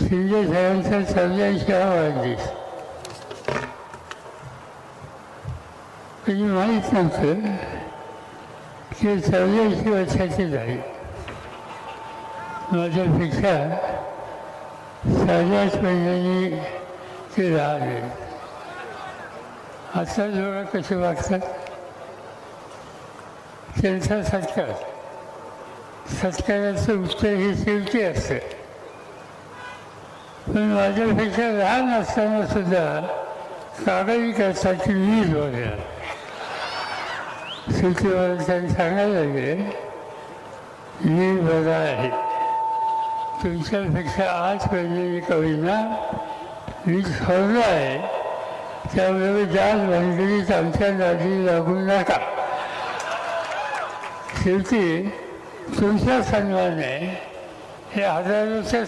शिंदे साहेबांचा 84वा वाढदिवस. म्हणजे माहीत नव्हतं की 84 वर्षाची झाली. माझ्यापेक्षा साध्याच महिन्यांनी ते राहिले. आता लोक कसे वागतात, त्यांचा सत्काराचं उत्तर हे शेवटी असतं. पण माझ्यापेक्षा लहान असताना सुद्धा कागदी करतात की मी जोडणार. सुट्टीवर त्यांनी सांगायला लागले मी बरा आहे, तुमच्यापेक्षा आज पडलेली कवींना मी ठरलो आहे, त्यामुळे जास्त भानगडीत आमच्या नादी लागू नका. शेवटी तुमच्या सन्मानाने हे हजारोच्या